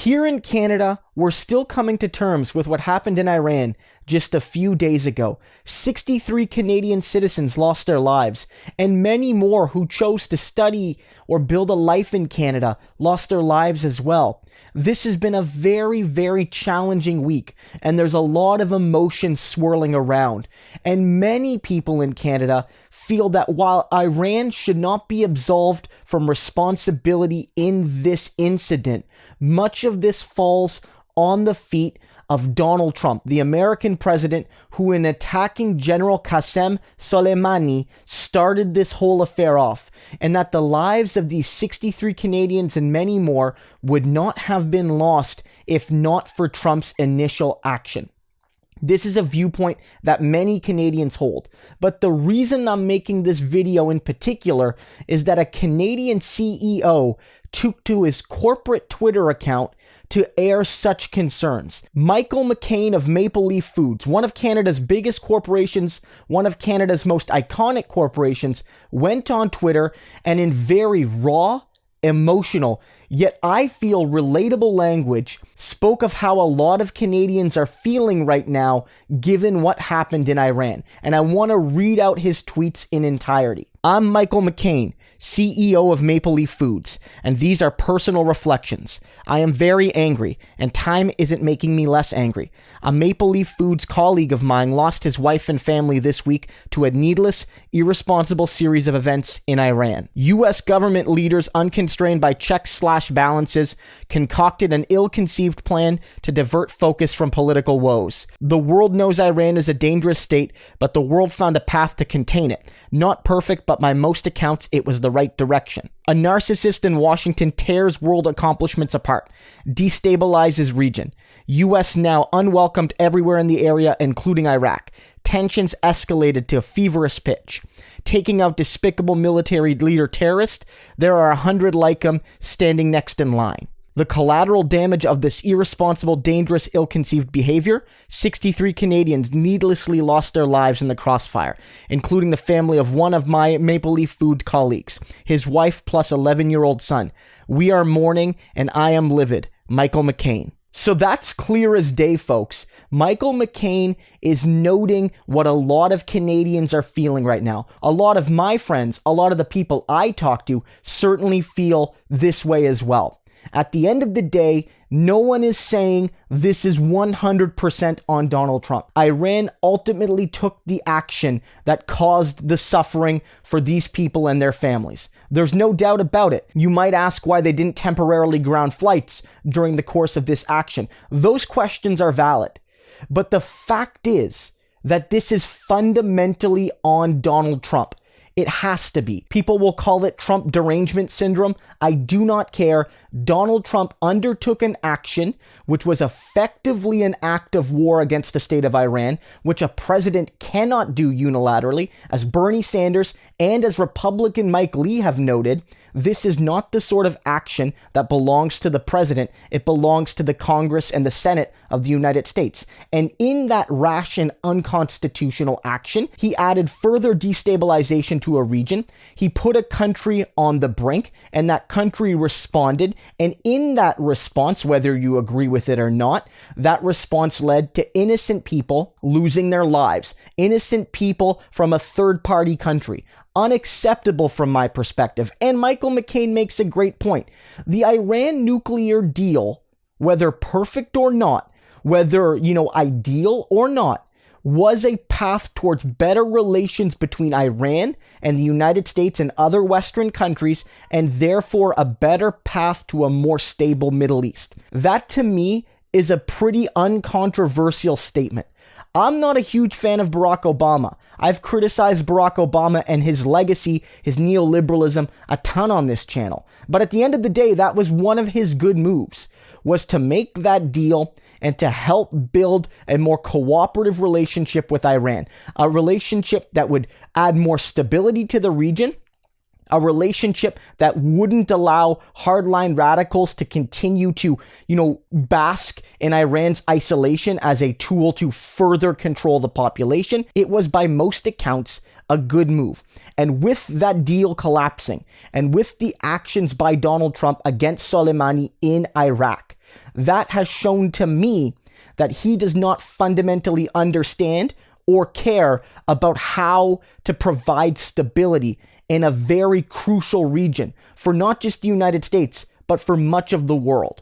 Here in Canada, we're still coming to terms with what happened in Iran just a few days ago. 63 Canadian citizens lost their lives, and many more who chose to study or build a life in Canada lost their lives as well. This has been a very, very challenging week, and there's a lot of emotion swirling around. And many people in Canada feel that while Iran should not be absolved from responsibility in this incident, much of this falls on the feet of Donald Trump, the American president who, in attacking General Qasem Soleimani, started this whole affair off, and that the lives of these 63 Canadians and many more would not have been lost if not for Trump's initial action. This is a viewpoint that many Canadians hold, but the reason I'm making this video in particular is that a Canadian CEO took to his corporate Twitter account to air such concerns. Michael McCain of Maple Leaf Foods, one of Canada's biggest corporations, one of Canada's most iconic corporations, went on Twitter and in very raw, emotional, yet I feel relatable language, spoke of how a lot of Canadians are feeling right now given what happened in Iran. And I want to read out his tweets in entirety. I'm Michael McCain, CEO of Maple Leaf Foods, and these are personal reflections. I am very angry, and time isn't making me less angry. A Maple Leaf Foods colleague of mine lost his wife and family this week to a needless, irresponsible series of events in Iran. U.S. government leaders, unconstrained by checks/balances, concocted an ill-conceived plan to divert focus from political woes. The world knows Iran is a dangerous state, but the world found a path to contain it. Not perfect, but by most accounts, it was the right direction. A narcissist in Washington tears world accomplishments apart, destabilizes region. U.S. now unwelcomed everywhere in the area, including Iraq. Tensions escalated to a feverish pitch. Taking out despicable military leader terrorist, there are 100 like him standing next in line. The collateral damage of this irresponsible, dangerous, ill-conceived behavior, 63 Canadians needlessly lost their lives in the crossfire, including the family of one of my Maple Leaf Food colleagues, his wife plus 11-year-old son. We are mourning, and I am livid. Michael McCain. So that's clear as day, folks. Michael McCain is noting what a lot of Canadians are feeling right now. A lot of my friends, a lot of the people I talk to certainly feel this way as well. At the end of the day, no one is saying this is 100% on Donald Trump. Iran ultimately took the action that caused the suffering for these people and their families. There's no doubt about it. You might ask why they didn't temporarily ground flights during the course of this action. Those questions are valid. But the fact is that this is fundamentally on Donald Trump. It has to be. People will call it Trump derangement syndrome. I do not care. Donald Trump undertook an action which was effectively an act of war against the state of Iran, which a president cannot do unilaterally. As Bernie Sanders and as Republican Mike Lee have noted, this is not the sort of action that belongs to the president. It belongs to the Congress and the Senate of the United States. And in that rash and unconstitutional action, he added further destabilization to a region. He put a country on the brink, and that country responded. And in that response, whether you agree with it or not, that response led to innocent people losing their lives. Innocent people from a third-party country. Unacceptable from my perspective. And Michael McCain makes a great point. The Iran nuclear deal, whether perfect or not, whether, ideal or not, was a path towards better relations between Iran and the United States and other Western countries, and therefore a better path to a more stable Middle East. That, to me, is a pretty uncontroversial statement. I'm not a huge fan of Barack Obama. I've criticized Barack Obama and his legacy, his neoliberalism, a ton on this channel. But at the end of the day, that was one of his good moves, was to make that deal and to help build a more cooperative relationship with Iran. A relationship that would add more stability to the region, a relationship that wouldn't allow hardline radicals to continue to, bask in Iran's isolation as a tool to further control the population. It was, by most accounts, a good move. And with that deal collapsing, and with the actions by Donald Trump against Soleimani in Iraq, that has shown to me that he does not fundamentally understand or care about how to provide stability in a very crucial region for not just the United States, but for much of the world.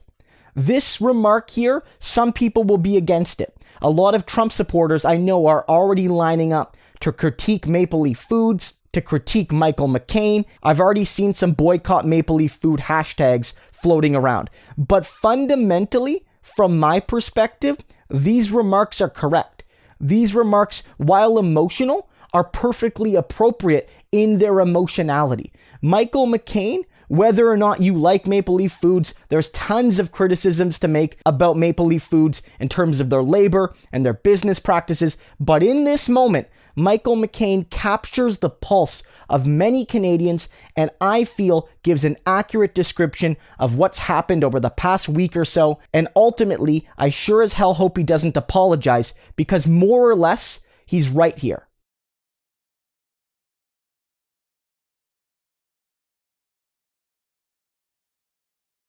This remark here, some people will be against it. A lot of Trump supporters I know are already lining up to critique Maple Leaf Foods, to critique Michael McCain. I've already seen some boycott Maple Leaf food hashtags floating around. But fundamentally, from my perspective, these remarks are correct. These remarks, while emotional, are perfectly appropriate in their emotionality. Michael McCain, whether or not you like Maple Leaf Foods, there's tons of criticisms to make about Maple Leaf Foods in terms of their labor and their business practices. But in this moment, Michael McCain captures the pulse of many Canadians and I feel gives an accurate description of what's happened over the past week or so. And ultimately, I sure as hell hope he doesn't apologize because more or less, he's right here.